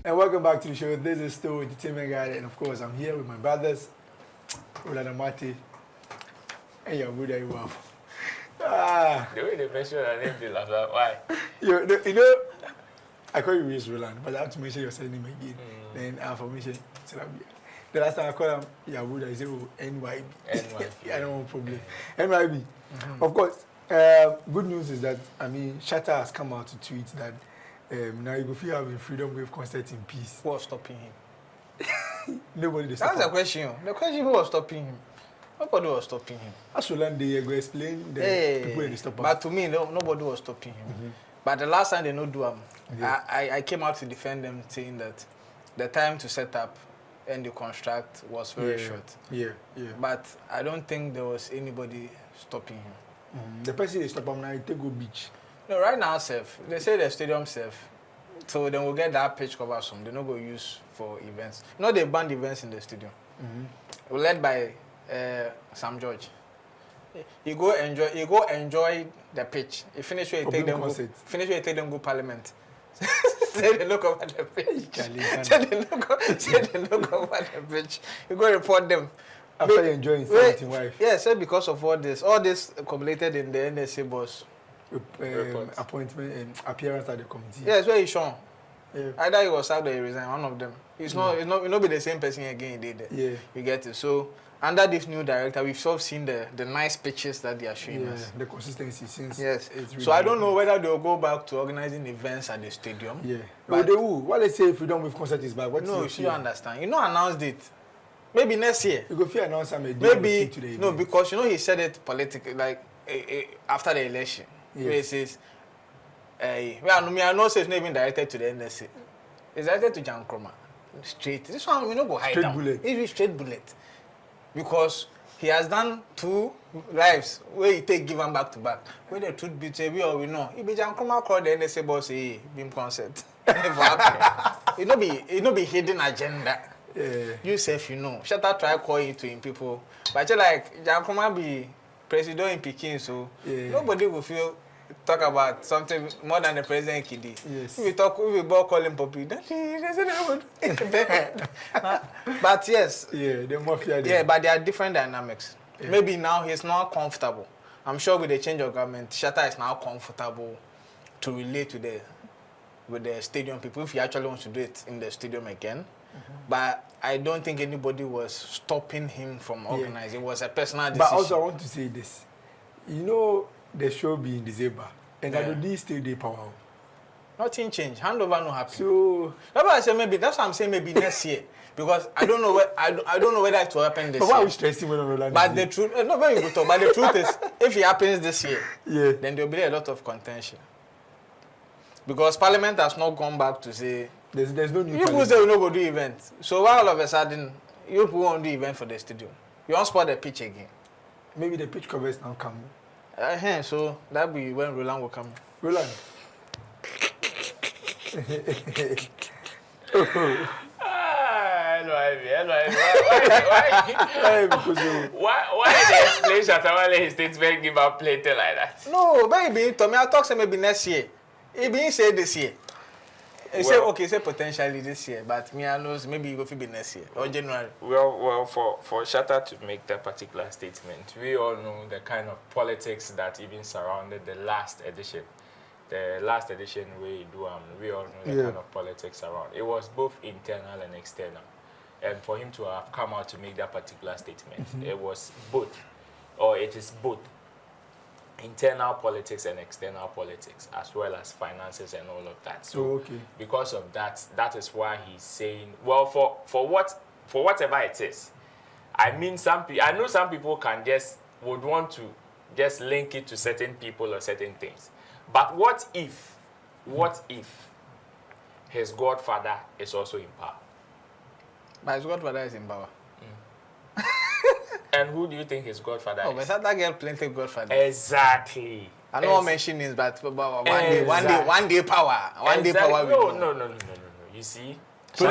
And welcome back to the show. This is still Entertainment Guy, and of course, I'm here with my brothers, Roland Amati, and your brother Iwaf. The way they mention your name, they laugh. Why? You know, I call you Reese Roland, but I have to mention your surname again. Then I have to mention Tilabia. The last time I called him Yabuda, he said, oh, NYB. NYB. I don't want problem. NYB. Of course, good news is that, Shatta has come out to tweet that now you go feel having freedom wave concert in peace. Who was stopping him? Nobody. That's the question. The question, who was stopping him? Nobody was stopping him. As Roland, they go explain the people in the stop. But to me, nobody was stopping him. But the last time they no do I came out to defend them, saying that the time to set up and the construct was very short. Yeah. But I don't think there was anybody stopping him. The person they stop him now, they go beach. No, right now, safe. They say the stadium safe. So then we'll get that pitch cover soon. They're not going to use for events. You know, they banned events in the stadium. We're led by Sam George. You go enjoy the pitch. You finish where you take them. Finish where you take them go Parliament. Say they look over the pitch. Say they look over the pitch. You go report them. After enjoying something, wife. Yeah, so because of all this accumulated in the NSA boss. Appointment and appearance at the committee. Yeah, it's where he's shown. Yeah. Either he was out or he resigned, one of them. It's not be the same person again he did that. Yeah. You get it. So under this new director, we've sort of seen the nice pictures that they are showing us. The consistency since yes. It's really so I don't know whether they'll go back to organizing events at the stadium. Yeah. But they will. What let's say if we don't with concert is back? No, you should understand. You know, announced it. Maybe next year. You go feel announce some maybe no, because you know he said it politically, like after the election. Yes. Where he says, I know say it's not even directed to the NSA. It's directed to Jan Kroma. Straight. This one we not go hide straight down. Bullet. It's straight bullet. Because he has done 2 lives where he take give him back to back. Where the truth be told, we all we know. If Jan Kroma called the NSA boss, hey, beam concert. It no be hidden agenda. Yeah. You self, you know. Shatta try calling to him people. But you like Jan Kroma be president in Peking, so nobody will feel talk about something more than the president Kidi. Yes. If we both call him Poppy, but yes. Yeah, the mafia. Yeah, but there are different dynamics. Yeah. Maybe now he's not comfortable. I'm sure with the change of government, Shatta is now comfortable to relate with the stadium people if he actually wants to do it in the stadium again. But I don't think anybody was stopping him from organizing. It was a personal decision. But also I want to say this. You know the show being disabled and I do still the power. Nothing changed. Handover no happen. So that's why I say maybe that's why I'm saying maybe next year. Because I don't know I don't know whether it will happen this year. But why are we stressing when Roland? But the truth no very good talk. But the truth is if it happens this year, then there will be a lot of contention. Because Parliament has not gone back to say there's no new you people say we no go do event. So why all of a sudden you people won't do event for the stadium? You won't spot the pitch again. Maybe the pitch covers now come. So that be when Roland will come. Roland. Why they explain Shatta Wale his statement give up later like that? No, baby, to me I talk say maybe next year. He been say this year. He say potentially this year, but me I knows maybe it will be next year or January. Well, for Shatta to make that particular statement, we all know the kind of politics that even surrounded the last edition. The last edition we all know the kind of politics around. It was both internal and external. And for him to have come out to make that particular statement, it was both, or it is both. Internal politics and external politics, as well as finances and all of that. So, because of that, that is why he's saying, well, for whatever it is. I mean, I know some people would want to just link it to certain people or certain things. But what if his godfather is also in power? But his godfather is in power. And who do you think his godfather is? Oh, but that girl plenty of godfather. Exactly. I don't want to mention names, but one day power. One day power. No. You see? One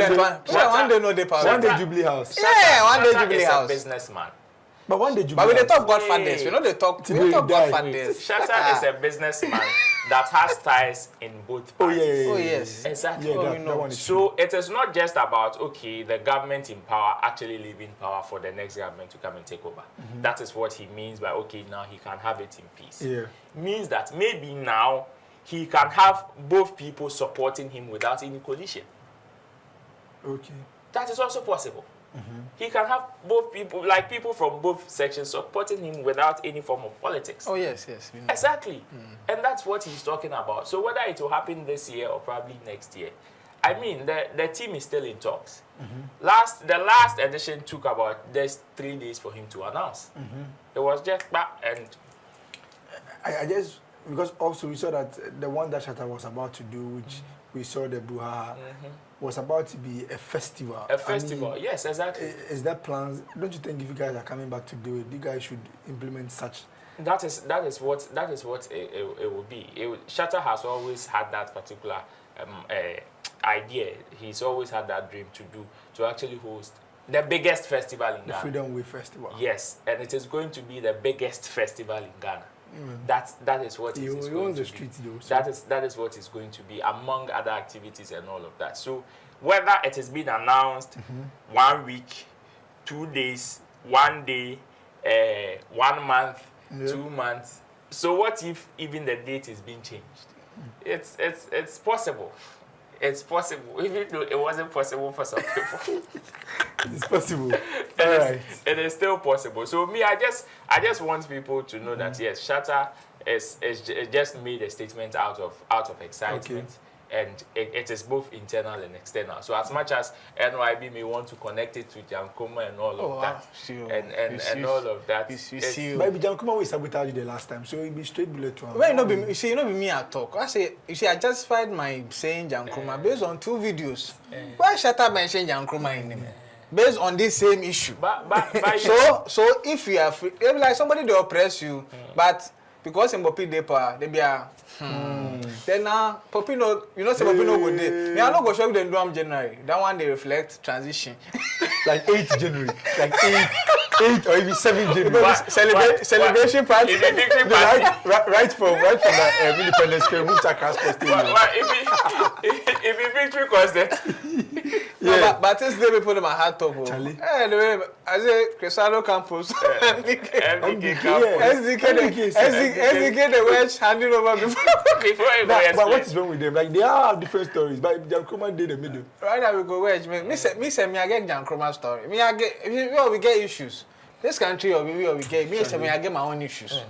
day no day power. One day Jubilee House. Yeah, one day Jubilee House. Is a businessman. But one day Jubilee But we House. talk godfathers. We know they talk godfathers. Shatta is a businessman that has ties in both Oh parties. yeah. Oh, yes. Exactly. Yeah, Oh, that, we that know. one is So it is not just about, okay, the government in power actually leaving power for the next government to come and take over. That is what he means by, okay, now he can have it in peace. Yeah. Means that maybe now he can have both people supporting him without any collision. Okay. That is also possible. He can have both people, like people from both sections, supporting him without any form of politics. Oh, yes, yes. We know. Exactly. And that's what he's talking about. So whether it will happen this year or probably next year, I mean, the team is still in talks. The last edition took about just 3 days for him to announce. It was just back and I just, because also we saw that the one that Shatta was about to do, which we saw the Buha, was about to be a festival. a festival. I mean, Yes, exactly. is that plans? Don't you think if you guys are coming back to do it, you guys should implement such? That is what it will be. Shatta has always had that particular idea. He's always had that dream to actually host the biggest festival in The Ghana. Freedom Way Festival. Yes, and it is going to be the biggest festival in Ghana. That is what it is You going own the to be. streets though. So That is what it's going to be, among other activities and all of that. So whether it has been announced 1 week, 2 days, 1 day, 1 month, 2 months. So what if even the date is being changed? It's possible. It's possible, even though it wasn't possible for some people. it's possible. It All is- right. it is still possible. So me, I just want people to know that yes, Shatta is just made a statement out of excitement, and it is both internal and external. So as much as NYB may want to connect it to Jankoma and all of that, sure. and all of that, You it's- see, But if Jankuma will sabotage you the last time, so it'll be straight bullet to him. well, you see, be me at talk. I say, you see, I justified my saying Jankroma based on 2 videos. Why Shatta mentioned Jankroma in them? Based on this same issue. but So if you are free, if like somebody they oppress you, but because in Poppy Depa, they be a then now Poppy no, you know, say Poppy no go there. Me I no go show them do am January. That one they reflect transition. Like 8th January, like 8 or even 7th January. But- Celebration party. If you think party, right from the Independence Square, move to Casper Stadium. if you victory concert, No, but since they put them a hard top. Charlie. Hey, the way I say Cristiano Campos. MDK SDK the wedge handing over before. before you go But explain. what is wrong with them? Like they all have different stories, but Jankuma did the middle. Right now we go wedge. Me say me I get Jankroma story. Me I get we get issues. This country or we get me say me I get my own issues.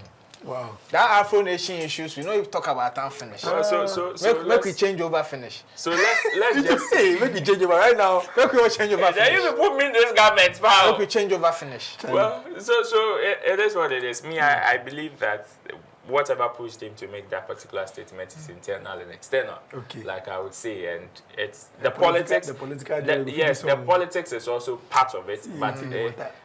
Wow. That Afro Nation issues, we know if talk about and finish. Make we change over finish. So let's just Hey, make me change over right now. Make we change over then you finish. will put me in this garment, pal. Make we change over finish. Well, so it is what it is. Me, I believe that whatever pushed him to make that particular statement is internal and external. Okay. Like I would say, and it's the politics. The political. Yes, the politics is also part of it, but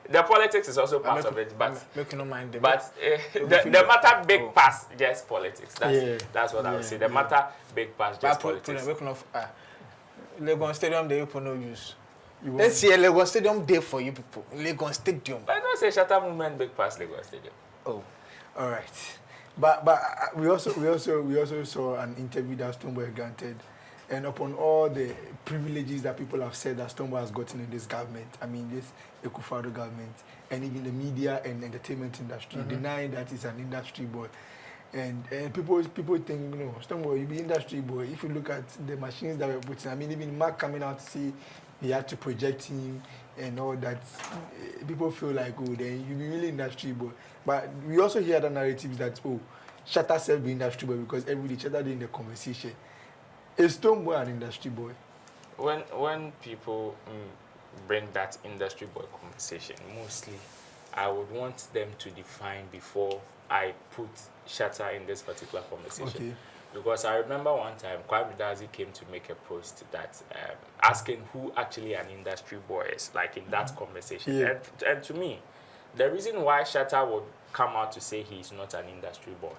the politics is also part of it. But Make you no mind them. the matter big pass just politics. Yeah. That's what I would say. The matter big pass just politics. Make no Legon Stadium they people no use. You Let's see a Legon Stadium day for you people. Legon Stadium. I don't say Shatta movement big pass Lagos Stadium. Oh. All right. But we also saw an interview that Stonebwoy granted, and upon all the privileges that people have said that Stonebwoy has gotten in this government, I mean this Akufo-Addo government, and even the media and entertainment industry, denying that he's an industry boy. And people think, you know, Stonebwoy, you be industry boy. If you look at the machines that were put in, I mean, even Mark coming out to say he had to project him and all that, people feel like, oh, then you be really industry boy. But we also hear the narratives that, oh, Shatta self be industry boy because every day Shatta in the conversation. Is Stonebwoy an industry boy? When people bring that industry boy conversation, mostly I would want them to define before I put Shatta in this particular conversation. Okay. Because I remember one time Kwame Dazi came to make a post that asking who actually an industry boy is, like in that conversation. Yeah. And to me, the reason why Shatta would come out to say he's not an industry boy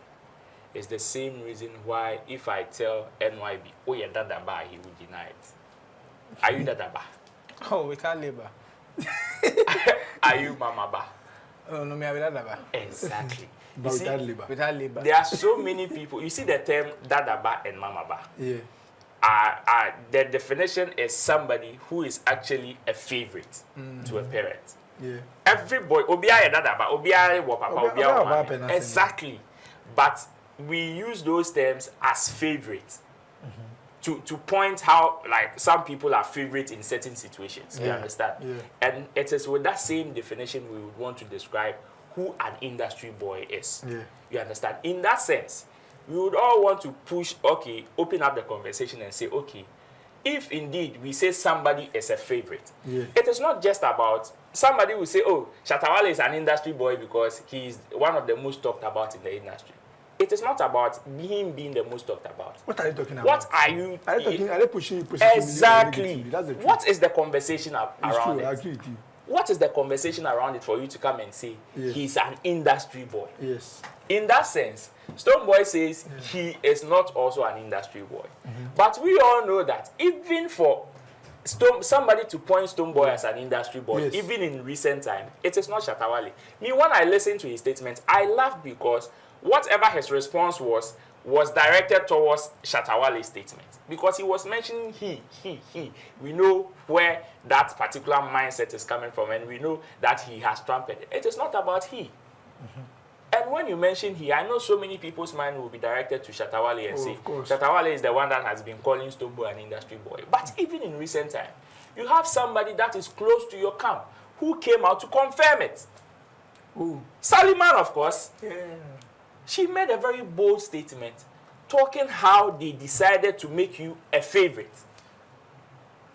is the same reason why if I tell NYB, oh yeah, Dadaba, he would deny it. Are you Dadaba? Oh, we can't labor. Are you Mamaba? Oh, no, me have that. Exactly. But without labor. Without labor. There are so many people. You see the term dadaba and mamaba. Yeah. The definition is somebody who is actually a favorite to a parent. Yeah. Every boy, obiya dadaba, obiya wo papa, obiya wo mama. Exactly. But we use those terms as favorites to point how, like, some people are favorite in certain situations. You understand? Yeah. And it is with that same definition we would want to describe who an industry boy is. Yeah. You understand? In that sense, we would all want to push, okay, open up the conversation and say, okay, if indeed we say somebody is a favorite, it is not just about somebody will say, oh, Shatta Wale is an industry boy because he's one of the most talked about in the industry. It is not about him being the most talked about. What are you talking about? What are you? Are they pushing you exactly? That's the truth. What is the conversation around true, it? I agree with you. What is the conversation around it for you to come and say he's an industry boy? Yes. In that sense, Stonebwoy says he is not also an industry boy. But we all know that even for somebody to point Stonebwoy as an industry boy, even in recent time, it is not Shatta Wale. Me, when I listened to his statement, I laughed because whatever his response was directed towards Shatta Wale's statement. Because he was mentioning he. We know where that particular mindset is coming from, and we know that he has trumped it. It is not about he. And when you mention he, I know so many people's mind will be directed to Shatta Wale and say, Shatta Wale is the one that has been calling Stonebwoy an industry boy. But even in recent time, you have somebody that is close to your camp who came out to confirm it. Saliman, of course. Yeah. She made a very bold statement talking how they decided to make you a favorite.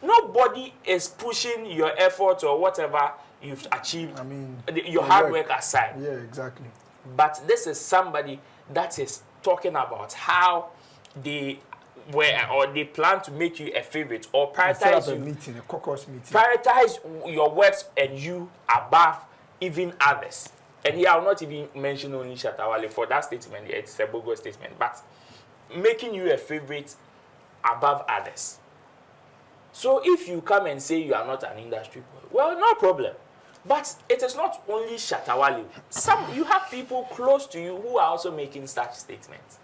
Nobody is pushing your effort or whatever you've achieved, I mean, your hard work aside. Yeah, exactly. But this is somebody that is talking about how they were or they plan to make you a favorite or prioritize you. Meeting, a caucus meeting. Prioritize your works and you above even others. And here I will not even mention only Shatta Wale for that statement. It's a bogus statement, but making you a favorite above others. So if you come and say you are not an industry boy, well, no problem. But it is not only Shatta Wale. You have people close to you who are also making such statements.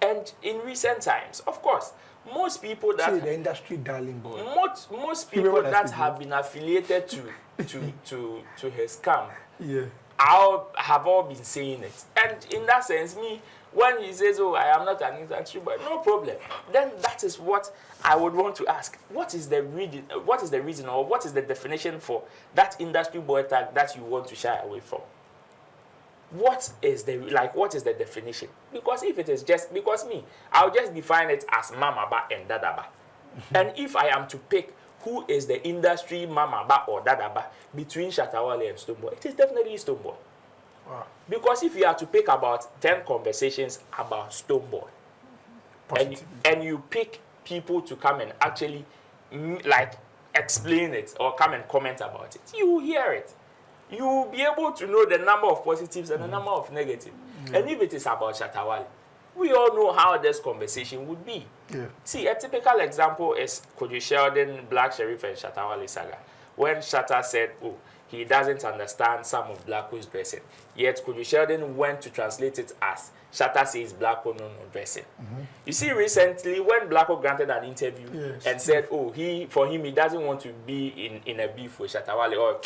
And in recent times, of course, most people that the industry darling boy. Most people that have been affiliated to his camp have all been saying it. And in that sense, when he says, oh, I am not an industry boy, no problem. Then that is what I would want to ask. What is the reason or what is the definition for that industry boy tag that you want to shy away from? What is the definition? Because if it is just, because I'll just define it as mamaba and dadaba. And if I am to pick who is the industry mamaba or dadaba between Shatta Wale and Stonebwoy, it is definitely Stonebwoy. Wow. Because if you are to pick about 10 conversations about Stonebwoy, and you pick people to come and actually explain it or come and comment about it, you will hear it. You will be able to know the number of positives and the number of negatives. And if it is about Shatta Wale, we all know how this conversation would be. Yeah. See, a typical example is Kojo Sheldon, Black Sheriff, and Shatta Wale saga. When Shatta said, oh, he doesn't understand some of Blacko's dressing. Yet Kojo Sheldon went to translate it as Shatta says Blacko no dressing. You see, recently when Blacko granted an interview and said, oh, for him he doesn't want to be in a beef with Shatta Wale, or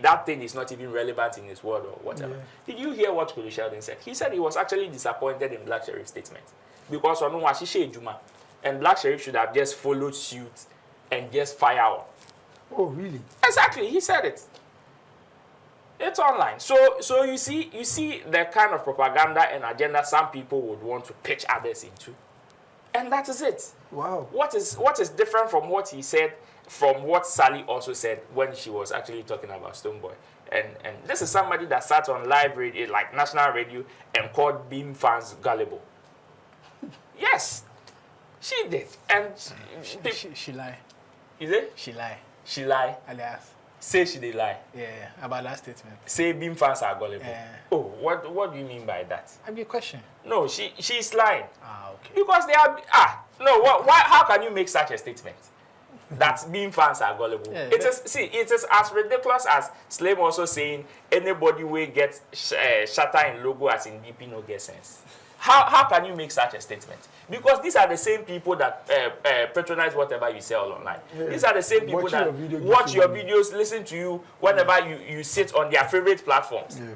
that thing is not even relevant in his world or whatever. Did you hear what Kojo Sheldon said? He said he was actually disappointed in Black Sheriff's statement because and Black Sheriff should have just followed suit and just fire on. Oh, really? Exactly, he said it. It's online. So you see the kind of propaganda and agenda some people would want to pitch others into. And that is it. Wow. What is different from what he said, from what Sally also said when she was actually talking about Stonebwoy. And this is somebody that sat on live radio, like national radio, and called Beam fans gullible. Yes, she did. And she lied. Is it? She lied. She lie. Alias. Say she did lie. Yeah, about that statement. Say Beam fans are gullible. Yeah. Oh, what do you mean by that? I have a question. No, she's lying. Okay. Because they are no. Why? How can you make such a statement? that being fans are gullible. Yeah, it is as ridiculous as Slim also saying anybody will get Shatta in logo as in DP no get sense. How can you make such a statement? Because these are the same people that patronize whatever you sell online. Yeah. These are the same people that watch your videos, listen to you whenever you sit on their favorite platforms. Yeah.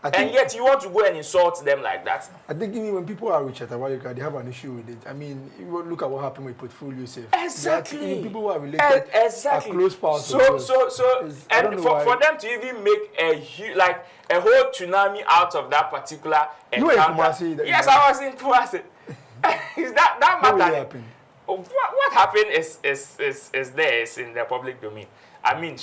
And yet you want to go and insult them like that. I think even when people are with Shatta Wale, they have an issue with it. I mean, you look at what happened with Portfolio Safe. Exactly. People who are related exactly. are close pals. So and for them to even make a whole tsunami out of that particular encounter. Yes, I was in Kumasi. Is that matter? What really happened? What happened is there, is in the public domain. I mean,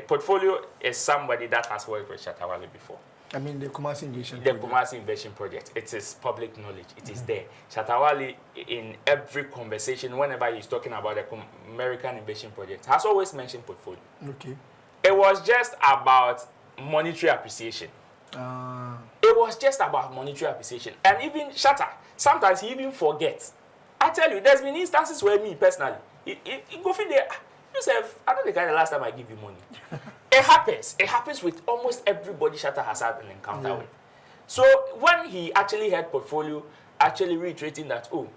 Portfolio is somebody that has worked with Shatta Wale before. I mean, the Kumasi Invasion project. The Kumasi Invasion project. It is public knowledge. It is there. Shatta Wale, in every conversation, whenever he's talking about the American Invasion project, has always mentioned Portfolio. Okay. It was just about monetary appreciation. It was just about monetary appreciation. And even Shatta, sometimes he even forgets. I tell you, there's been instances where me, personally, it go for there. Yourself, I don't think the last time I give you money. It happens. It happens with almost everybody Shatta has had an encounter with. So when he actually had Portfolio actually reiterating that, oh,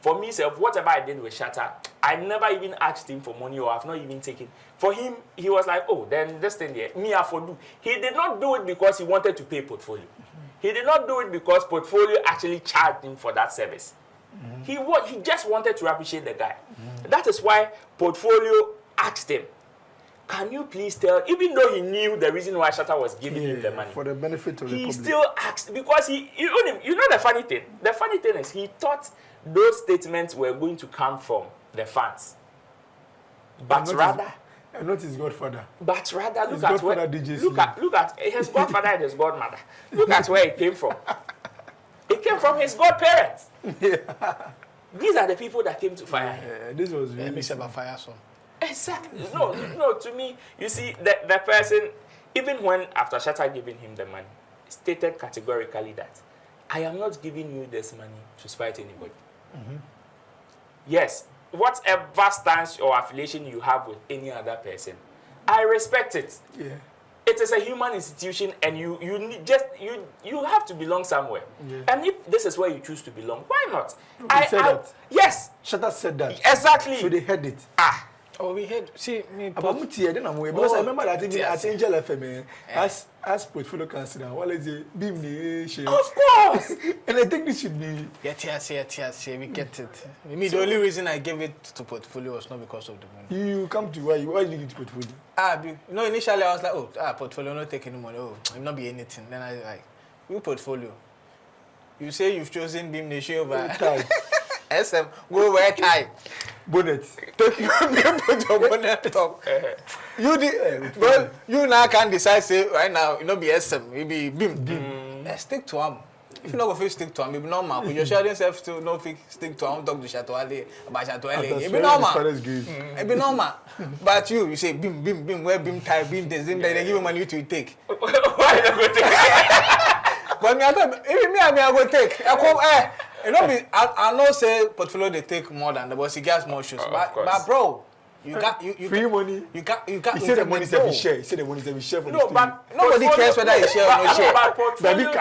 for me, whatever I did with Shatta, I never even asked him for money, or I've not even taken. For him, he was like, oh, then this thing there, me I for do. He did not do it because he wanted to pay Portfolio. He did not do it because Portfolio actually charged him for that service. He just wanted to appreciate the guy. That is why Portfolio asked him, can you please tell, even though he knew the reason why Shatta was giving him the money, for the benefit of the public, he still asked, because you know the funny thing? The funny thing is he thought those statements were going to come from the fans. But rather, not his godfather. But rather, look at his godfather and his godmother. Look at where it came from. It came from his godparents. These are the people that came to fire him. This was really about fire song. Exactly. No, to me, you see, the person, even when after Shatta giving him the money, stated categorically that I am not giving you this money to spite anybody. Yes, whatever stance or affiliation you have with any other person, I respect it. Yeah. It is a human institution, and you have to belong somewhere. Yeah. And if this is where you choose to belong, why not? Yes. Shatta said that. Exactly. So they heard it. Oh, we had because I remember that even at Angel FM, as Portfolio consider, what is it? Of course. And I think this should be. Yes, we get it. The only reason I gave it to Portfolio was not because of the money. You come to why did you give it to Portfolio? Initially I was like, Portfolio not taking any money. Oh, it not be anything. Then I like, you Portfolio. You say you've chosen Beam Nation over SM. Go wear tie. Bonnet. Take you put your bonnet top. You now can decide say right now you know be SM, you be Beam. Stick to him. If you not go stick to him, it be normal. Because you're sharing yourself still no stick to him. Talk to Shatta Wale about Shatta Wale. It be normal. It be normal. But you say Beam, wear Beam tie, Beam this, then they give you money to take. Why not go take? But me I thought even me I go take. I come you know, I know say Portfolio they take more than the boss. He gets more shoes, but bro, you got free money. You got. He said the money is every share. He said the money is every share for no, but nobody cares whether he share or no share. But Portfolio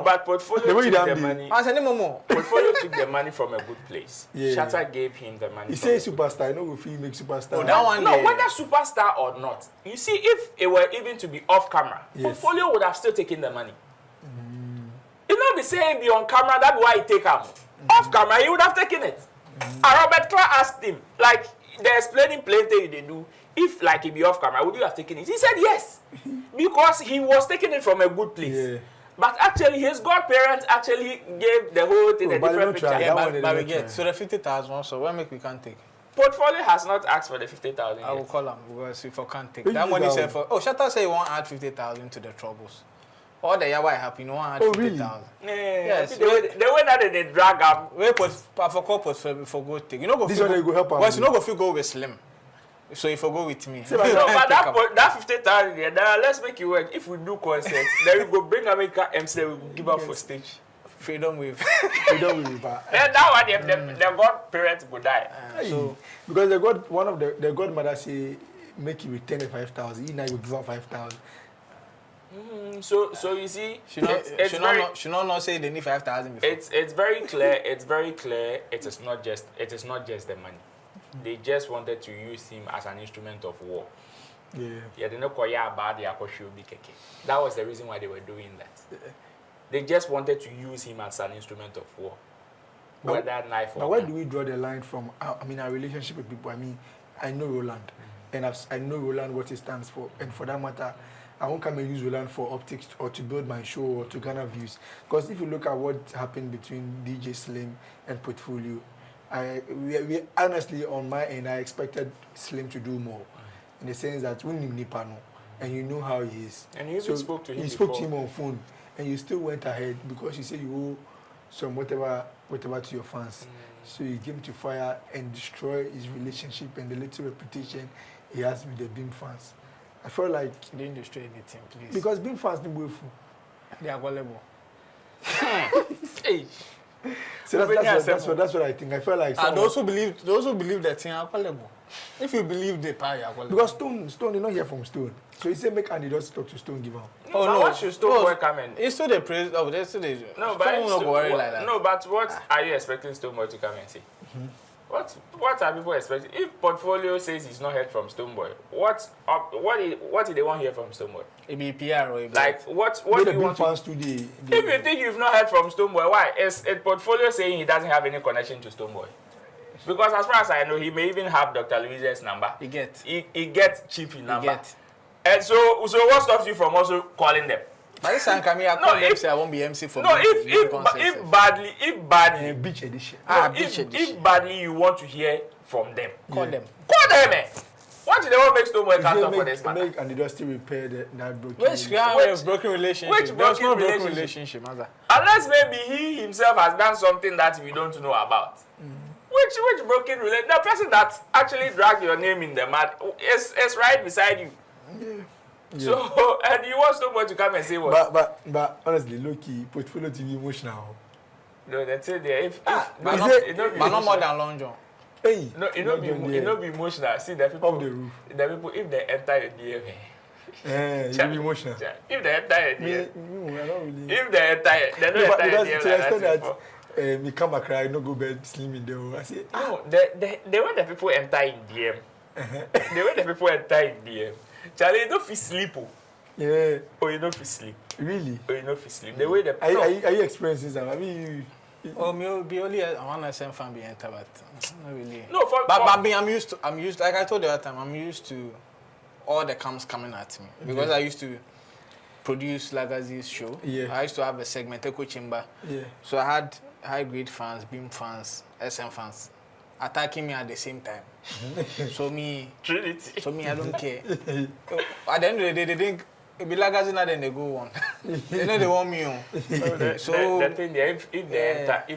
but Portfolio took the money. Portfolio took the money from a good place. Shatta gave him the money. He says superstar. No, if he make superstar. Oh, that one. No, whether superstar or not. You see, if it were even to be off camera, Portfolio would have still taken the money. You know, be saying be on camera, that's why he take him. Off camera, he would have taken it. And Robert Clark asked him, like, they're explaining plenty they do. If, like, he be off camera, would you have taken it? He said yes. Because he was taking it from a good place. Yeah. But actually, his godparents actually gave the whole thing a different picture. But we get. So the 50,000 also, where make we can't take? Portfolio has not asked for the 50,000 I will call him, because if I can't take. That money said for, Shatta say he won't add 50,000 to the troubles. All the year why happy, no one had 50,000. Yes. The way that they drag up. Wait, I forgot for go take. You know, go. This one go help. Well, you know, go with Slim. So if I go with me. No, but that 50,000 there, let's make it work. If we do concerts, then we go bring Jamaica MC, we will give up for stage. Freedom wave. Freedom will be Then that one, the godparents would die. So because they got one of the godmother say make you return the 5,000. He now you give up 5,000. So you see, She not say they need 5,000 before. it's very clear. It's very clear. It is not just the money. They just wanted to use him as an instrument of war. Yeah. That was the reason why they were doing that. They just wanted to use him as an instrument of war. Whether knife or. But where do we draw the line from? I mean, our relationship with people. I mean, I know Roland, and I know Roland what he stands for, and for that matter, I won't come and use Roland for optics or to build my show or to garner views. Because if you look at what happened between DJ Slim and Portfolio, we honestly on my end I expected Slim to do more, in the sense that we knew Nipano, and you know how he is. And you even spoke to him. You spoke to him on phone, and you still went ahead because you said you owe some whatever to your fans. So you came to fire and destroy his relationship and the little reputation he has with the Beam fans. I felt like They didn't destroy anything, please. because Beam fans didn't wait for. They are available. Hey. So that's what I think. I felt like And those who believe that thing are available. If you believe the power, you are available. because Stone did not hear from Stone. So he said make Andy just talk to Stone, give out. Oh no! What should Stonebwoy come in? It's still the praise. Oh, there's still the. No, but Stone will not worry like that. No, but what are you expecting Stonebwoy to come and say? What are people expecting? If Portfolio says he's not heard from Stonebwoy, what do they want to hear from Stonebwoy? It be PR or it be Like what What do the you Beam want to? fans today? If you think you've not heard from Stonebwoy, why is a Portfolio saying he doesn't have any connection to Stonebwoy? Because as far as I know, he may even have Dr. Louise's number. He get. He gets Chiefy number. get. And so what stops you from also calling them? By this time, I call them say I won't be MC for No, me. if badly, Beach edition. if badly you want to hear from them, Call them. call them. Eh. What do they want to make Stonebwoy can't talk for this matter? Make Andy Dusty repair that broken. Which broken relationship? which There's broken no broken relationship? relationship, mother. Unless maybe he himself has done something that we don't know about. Which broken relationship? The person that actually dragged your name in the mud is right beside you. Yeah. So and you want Stonebwoy to come and say what? But honestly, low-key, Portfolio TV emotional. No, that's it there. If But Is not, it- but not more than Long John. Hey, No, it not be emotional. See the people off the roof. The people if they enter your DM. You be emotional. If they enter your Me, DM. I don't really. If they enter, they don't enter your Because DM to the like extent that. that me come cry, no go bed, slim in there. I say, No, the way the people enter in DM. The way the people enter in DM. Charlie, you don't feel sleep. yeah, Or you don't feel sleep. really. Or you don't feel sleep. The way the Are you experiencing that? I mean, Oh, me be only one SM fan be enter, but not really. No, But me, I'm used like I told you that time, I'm used to all the cams coming at me. Because I used to produce Lagazi's show. Yeah. I used to have a segment, Echo Chamber. yeah. So I had high grade fans, Beam fans, SM fans attacking me at the same time. so me, Trinity. I don't care. At the end of the day, they think it be Lagazi now, then they go on. They know they want me on. So The thing there, if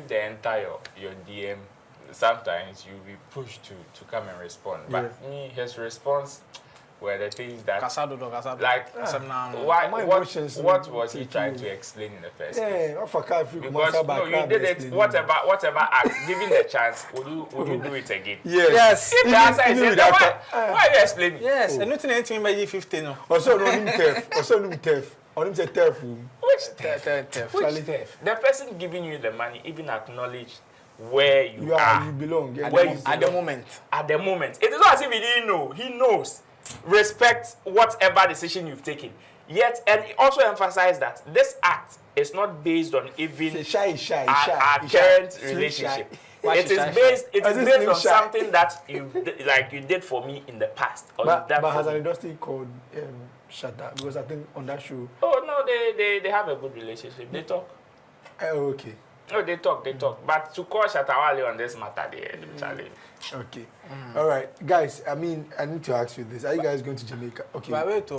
they enter your DM, sometimes you'll be pushed to come and respond. But his response were the things that Casado. like My emotions what was he take trying you. to explain in the first place? Yeah, off a car if you come Because outside no, back, you did it. Whatever act, given the chance, would you do it again? Yes. If the answer is yes, then why are you explaining? yes, and nothing anything by 15 no. Also, no him theft. Also, no theft. On him say theft. Which theft? Theft. Which Charlie. theft? The person giving you the money even acknowledge where you are. You belong. Yeah, Where you you At the moment. at the moment. It is not as if he didn't know. He knows. Respect whatever decision you've taken. Yet, and also emphasize that this act is not based on even shy. our current relationship. It is based on something that you did for me in the past. Or But that has for an me. industry called Shatta? Because I think on that show. Oh no, they have a good relationship. They talk. Okay. No, they talk. But to call Shatta Wale on this matter, they Charlie. Okay. All right, guys. I mean, I need to ask you this: are you guys going to Jamaica? Okay. But wait,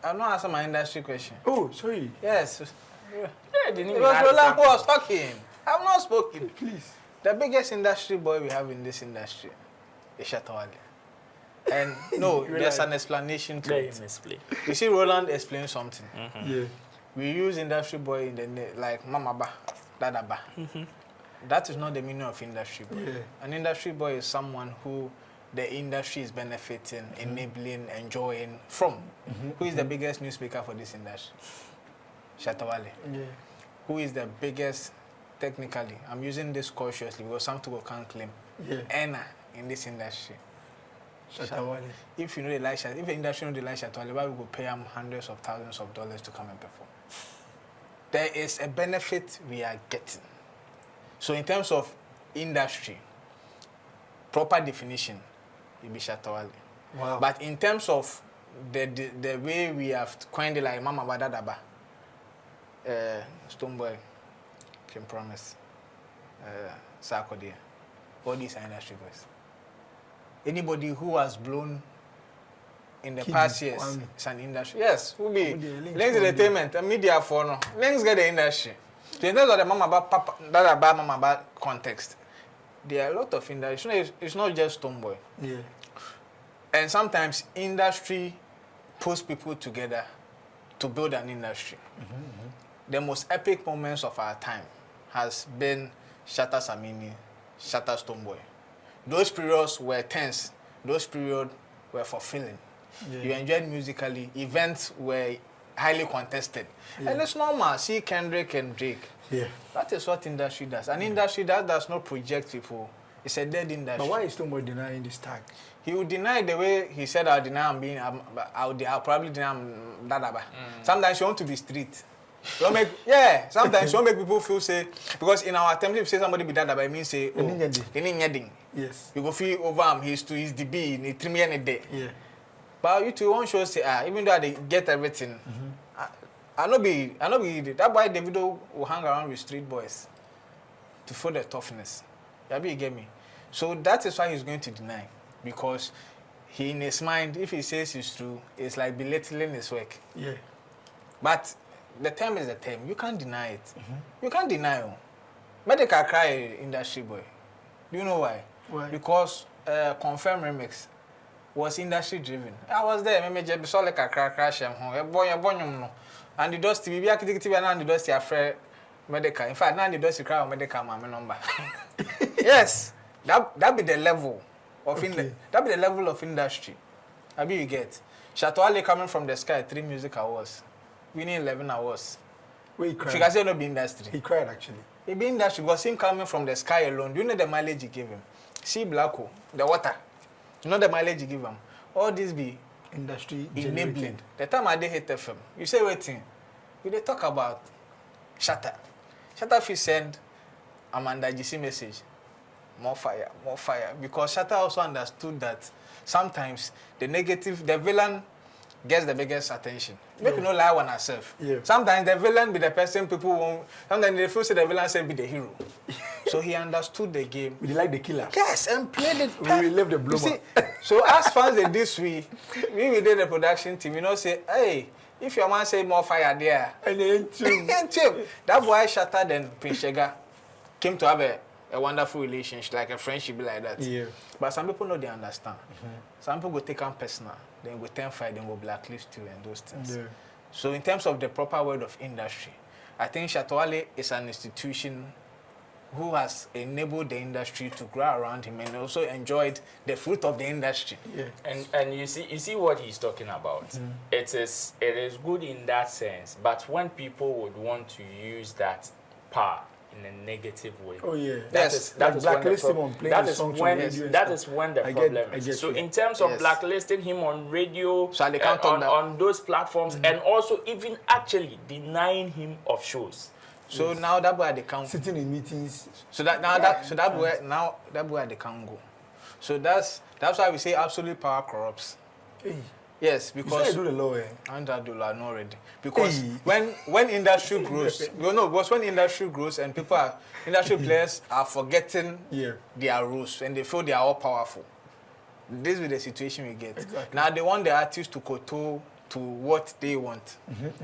I'm not answering my industry question. Oh, sorry. Yes. Yeah, they didn't It even was ask Roland who them. was talking. I'm not spoken. Please. The biggest industry boy we have in this industry is Shatta Wale. And no, there's an explanation to Let it. him explain. You see, Roland explained something. Yeah. We use industry boy in the like Mama Ba. Dadaba. That is not the meaning of industry boy. Yeah. An industry boy is someone who the industry is benefiting, enabling, enjoying from. Who is the biggest newsmaker for this industry? Shatta Wale. Yeah. Who is the biggest, technically, I'm using this cautiously because some people can't claim, Yeah. earner in this industry? Shatta Wale. If you know the like Shatta, if the industry know the like Shatta Wale, why we go pay him hundreds of thousands of dollars to come and perform? There is a benefit we are getting. So in terms of industry, proper definition, it be Shatta Wale. Wow. But in terms of the way we have coined it, like Mama Badadaba, Stonebwoy, Kim Promise, Sarkodie, all these are industry boys. Anybody who has blown in the Kid past years Kwame. is an industry. Yes, who be Links links Kwame. entertainment and media for no. Links get the industry. So in terms of the Mama Ba Papa Dadaba Mama Ba context, there are a lot of industry. It's not just Stonebwoy. Yeah. And sometimes industry pulls people together to build an industry. The most epic moments of our time has been Shatta Samini, Shatta Stonebwoy. Those periods were tense. Those periods were fulfilling. Yeah. You enjoyed musically. Events were highly contested. Yeah. And it's normal. See Kendrick and Drake. Yeah. That is what industry does. An industry that does not project people. It's a dead industry. But why is Stonebwoy denying this tag? He would deny the way he said, I'll deny I'm being, I'll probably deny I'm Dadaba. Sometimes you want to be street. You want make, yeah, sometimes you want make people feel, say, because in our attempt, if you say somebody be Dadaba, it means say, oh, Anything. Yes. you go feel over him, he's the B, he 3 million a day. Yeah. But you two won't show, say, even though they get everything, I know be, that's why Davido will hang around with street boys to feel the toughness. You get me? So that is why he's going to deny. Because he, in his mind, if he says it's true, it's like belittling his work. Yeah. But the term is the term. You can't deny it. You can't deny it. Medical cry industry boy. Do you know why? Why? Because Confirm Remix was industry driven. I was there. Me just saw like a crash no. And the dust TV, and the dust afraid medical. In fact, now the dust cry medical my number. Yes, that be the level of that be the level of industry. I mean, you get Shatta Wale coming from the sky 3 music awards, winning 11 awards. Wait, he If you cried. can say no be industry. He cried actually. It be industry because him coming from the sky alone. Do you know the mileage he gave him? See Blacko, the water. You know the mileage he give him. All this be Industry enabling. generated. The time I did hit FM, you say waiting. We dey talk about Shatta. Shatta fit send Amanda GC message. More fire, more fire. Because Shatta also understood that sometimes the villain gets the biggest attention. Make you no lie on ourselves. Yeah. Sometimes the villain be the person people won't. Sometimes they feel say the villain say be the hero. So he understood the game. We like the killer. Yes, and played it. We left the You bloomer. see, so as fans they this we did the production team. You know say, hey, if your man say more fire there, And then too. that's why Shatta then Prince Shega came to have a wonderful relationship, like a friendship like that. Yeah. But some people know they understand. Some people go take on personal, then go 10-5, then go blacklist you and those things. Yeah. So in terms of the proper word of industry, I think Shatta Wale is an institution who has enabled the industry to grow around him and also enjoyed the fruit of the industry. Yeah. And you see what he's talking about. It is good in that sense, but when people would want to use that power in a negative way. Oh yeah. Yes. That is blacklist him when on playing that the is songs when on radio and that stuff. is when the I problem get is. So you. in terms of Yes. blacklisting him on radio, So they can't talk that. on those platforms, and also even actually denying him of shows. So now that boy they can't. Sitting in meetings. So that boy they can't go. So that's why we say absolute power corrupts. Hey. Yes, You because say do the law, eh? $100 not ready. Because Hey. when industry grows, because when industry grows and industry players are forgetting Yeah. their rules and they feel they are all powerful. This is the situation we get. Exactly. Now they want the artists to kowtow to what they want,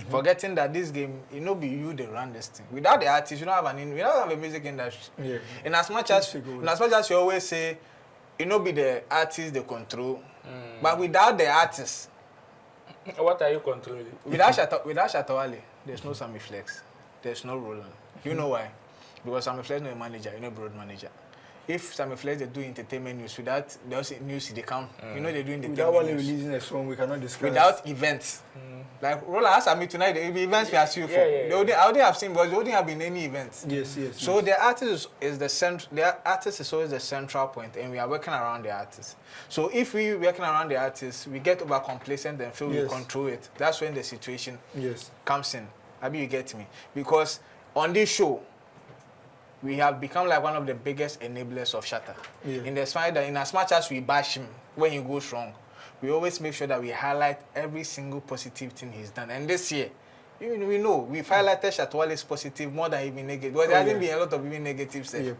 forgetting that this game, it no be you they run this thing. Without the artists, we don't have a music industry. Yeah. In as much as you always say, it no be the artists they control, but without the artists. What are you controlling? Without Shatta Wale, there's no Sammy Flex. There's no Roland. You know why? Because Samuel Flex no a manager, you know, broad manager. If Samuel Flex they do entertainment news without those news they come, you know they do entertainment Without only news. releasing a song, we cannot discuss. Without events. Like Roland asked me tonight, the events we are sued for. Yeah. I wouldn't have seen, but there wouldn't have been any events. Yes. So the artist is the center. The artist is always the central point, and we are working around the artist. So if we working around the artist, we get over complacent and feel we control it. That's when the situation comes in. Maybe you get me? Because on this show, we have become like one of the biggest enablers of Shatta. Yeah. In the fact that in as much as we bash him when he goes wrong, we always make sure that we highlight every single positive thing he's done. And this year, even we've highlighted Shatta Wale's positive more than even negative. Because there hasn't been a lot of even negative stuff. Yeah.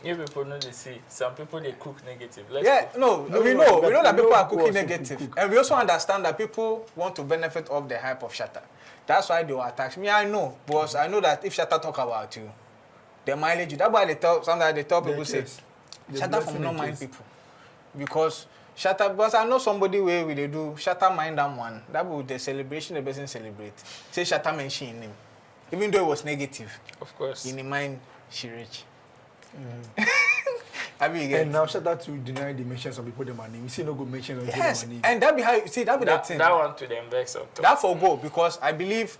You people know they see. Some people they cook negative. We know that people are cooking negative. And we also understand that people want to benefit off the hype of Shatta. That's why they will attack me. I know, because I know that if Shatta talk about you, they mileage you. That's why sometimes they tell people say, Shatta from not mind people. Because Shatta, because I know somebody where they do Shatta mind them one. That will the celebration the person celebrate. Say Shatta mention him. Even though it was negative. Of course. In the mind, she rich. And now Shatta to deny the mention some people the money. We see no good mention of yes, the money. and that be how you see that be the thing. That one to the investor. That for go because I believe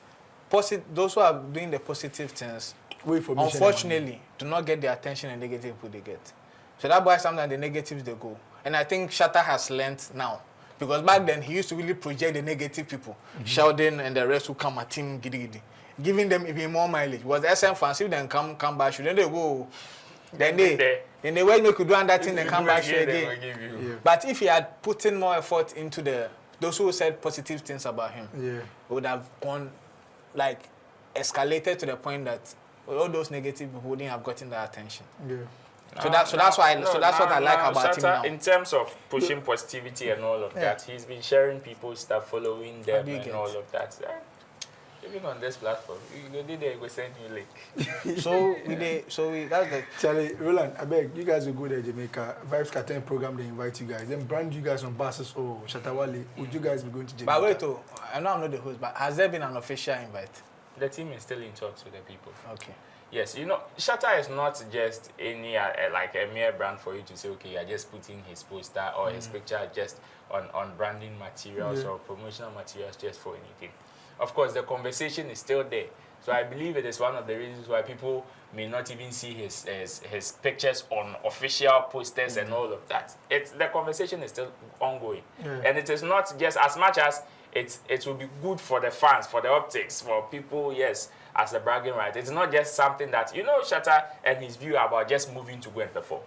those who are doing the positive things unfortunately do not get the attention and negative people they get. So that's why sometimes the negatives they go. And I think Shatta has learned now. Because back then he used to really project the negative people. Sheldon and the rest who come at him giddy. Giving them even more mileage. Was SM fans if they come back, then they go. Then they will make you do that thing and come back again. Yeah. But if he had put in more effort into those who said positive things about him, it would have gone like escalated to the point that all those negative people wouldn't have gotten the attention. Yeah. So that's what I like about Shatta, him now. in terms of pushing positivity and all of that, he's been sharing people's stuff, following them and all of that. Even on this platform, you did they go send you link. so we that's the Charlie, Roland, I beg you guys will go there Jamaica. Vibes Cartel program they invite you guys. Then brand you guys on buses or Shatta Wale. Would you guys be going to Jamaica? But wait, I know I'm not the host, but has there been an official invite? The team is still in talks with the people. Okay. Yes, you know, Shatta is not just any like a mere brand for you to say, okay, you're just putting his poster or his picture just on branding materials or promotional materials just for anything. Of course, the conversation is still there. So I believe it is one of the reasons why people may not even see his pictures on official posters and all of that. The conversation is still ongoing. And it is not just as much as it will be good for the fans, for the optics, for people, yes, as a bragging right. It's not just something that, you know, Shatta and his view about just moving to go and perform.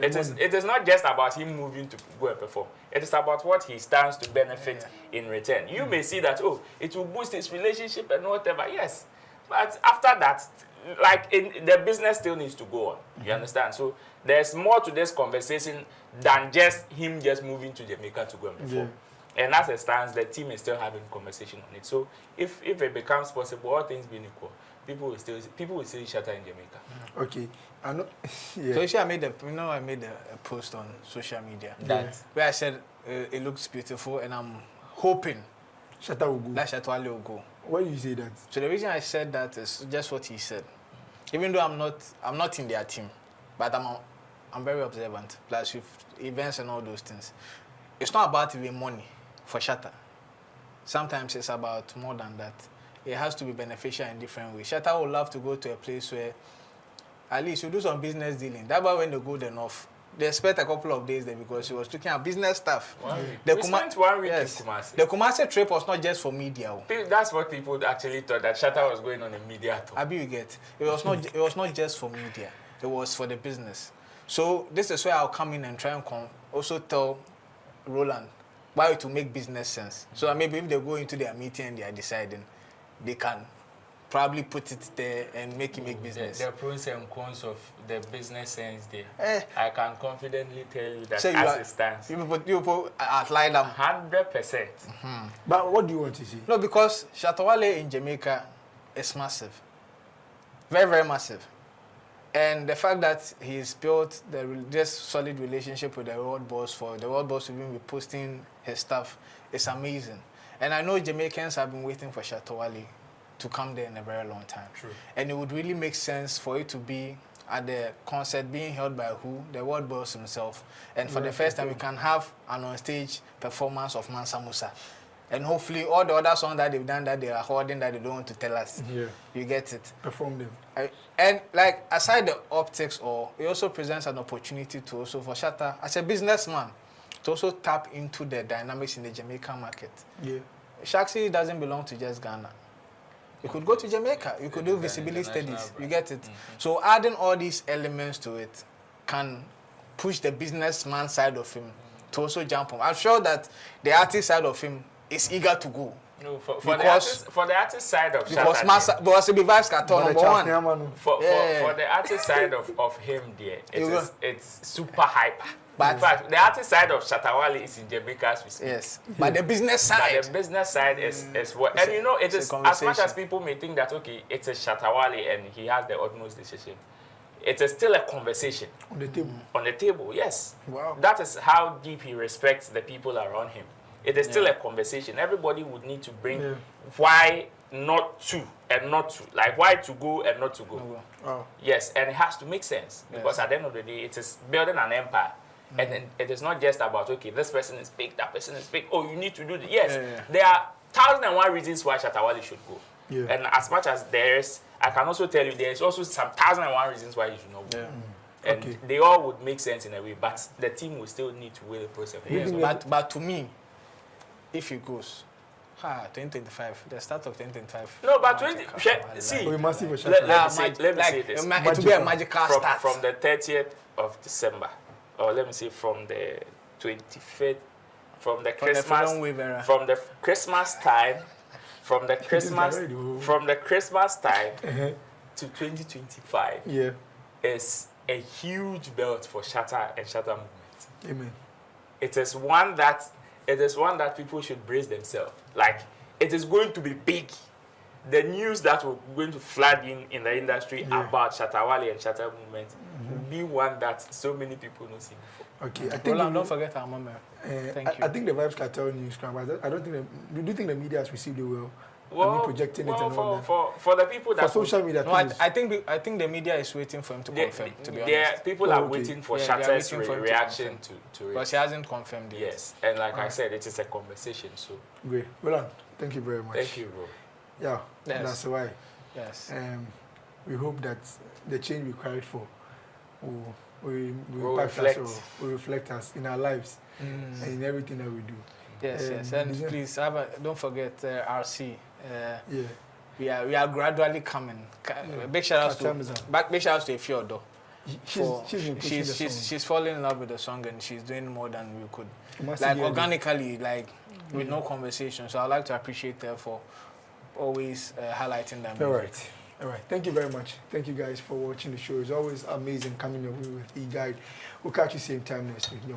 It is not just about him moving to go and perform. It is about what he stands to benefit in return. You may see that, oh, it will boost his relationship and whatever, yes. But after that, like the business still needs to go on. You understand? So there's more to this conversation than just him just moving to Jamaica to go and perform. And as it stands, the team is still having conversation on it. So if it becomes possible, all things being equal, people will still see Shatta in Jamaica. Okay. I know. So you see, I made a post on social media where I said it looks beautiful, and I'm hoping Shatta will go. that Shatta Wale will go. Why do you say that? So the reason I said that is just what he said. Even though I'm not in their team, but I'm very observant. Plus with events and all those things, it's not about even money for Shatta. Sometimes it's about more than that. It has to be beneficial in different ways. Shatta would love to go to a place where at least you do some business dealing. That's why when they go then off, they spent a couple of days there because he was looking at business stuff. We spent 1 week in Kumasi. The Kumasi trip was not just for media. That's what people actually thought, that Shatta was going on a media tour. Abi you get. It was not just for media. It was for the business. So this is where I'll come in and try and also tell Roland why to make business sense. So maybe if they go into their meeting and they are deciding, they can probably put it there and make business. The pros and cons of the business sense there. I can confidently tell you that as it stands. You people outline them 100%. But what do you want to see? No, because Shatta Wale in Jamaica is massive. Very, very massive. And the fact that he's built this solid relationship with the world boss, for the world boss to be posting his stuff, is amazing. And I know Jamaicans have been waiting for Shatta Wale to come there in a very long time. True. And it would really make sense for it to be at the concert being held by who? The world boss himself. And for the first time, we can have an on-stage performance of Mansa Musa. And hopefully all the other songs that they've done that they are holding that they don't want to tell us. Yeah. You get it. Perform them. And like aside the optics, or it also presents an opportunity to also for Shatta as a businessman to also tap into the dynamics in the Jamaican market. Yeah. Shaxi doesn't belong to just Ghana. You could go to Jamaica. You could do visibility studies. You get it. So adding all these elements to it can push the businessman side of him to also jump on. I'm sure that the artist side of him is eager to go. No, for the artist side of Shatta, because it be vibes carton number one. For the artist side of him there, it's super hyper. But in fact, the artist side of Shatta Wale is in Jamaica as we speak. Yes, but the business side. But the business side is what, and you know, it is as much as people may think that okay, it's a Shatta Wale and he has the utmost decision. It is still a conversation On the table. On the table, yes. Wow. That is how deep he respects the people around him. It is still a conversation. Everybody would need to bring why not to and not to. Like why to go and not to go. Wow. Yes, and it has to make sense. Because at the end of the day, it is building an empire. And then it is not just about, okay, this person is big, that person is big. Oh, you need to do this. Yes, there are 1,001 reasons why Shatta Wale should go. Yeah. And as much as there is, I can also tell you there is also some 1,001 reasons why you should not go. And they all would make sense in a way, but the team will still need to weigh the process. But to me, if he goes, 2025, the start of 2025. No, but see, We're massive for let Shatta. me say this. It will be a magical start. From the 30th of December, or let me say from the 25th, from the Christmas time, from the Christmas time to 2025 is a huge belt for Shatta and Shatta movement. Amen. It is one that people should brace themselves. Like it is going to be big. The news that we're going to flood in the industry about Shatta Wale and Shatta movement will be one that so many people don't see before. Okay, I think don't forget our mama. Thank you. I think the Vibes Cartel news, I don't think. Do you think the media has received it well? Projecting it and all that. For the people that for social media. No, I think the media is waiting for him to confirm. To be honest, people are waiting for Shatta's reaction to it. But he hasn't confirmed it. Yes, and like I said, it is a conversation. So great. Well, thank you very much. Thank you, bro. Yeah, that's why. Yes. We hope that the change we cried for will reflect us in our lives and in everything that we do. Yes, and please don't forget RC. We are gradually coming. Big shout outs to Efiodo. She's falling in love with the song and she's doing more than we could. Like organically, like with no conversation. So I'd like to appreciate her for always highlighting that. All right. Thank you very much. Thank you guys for watching the show. It's always amazing coming your way with E-Guide. We'll catch you same time next week.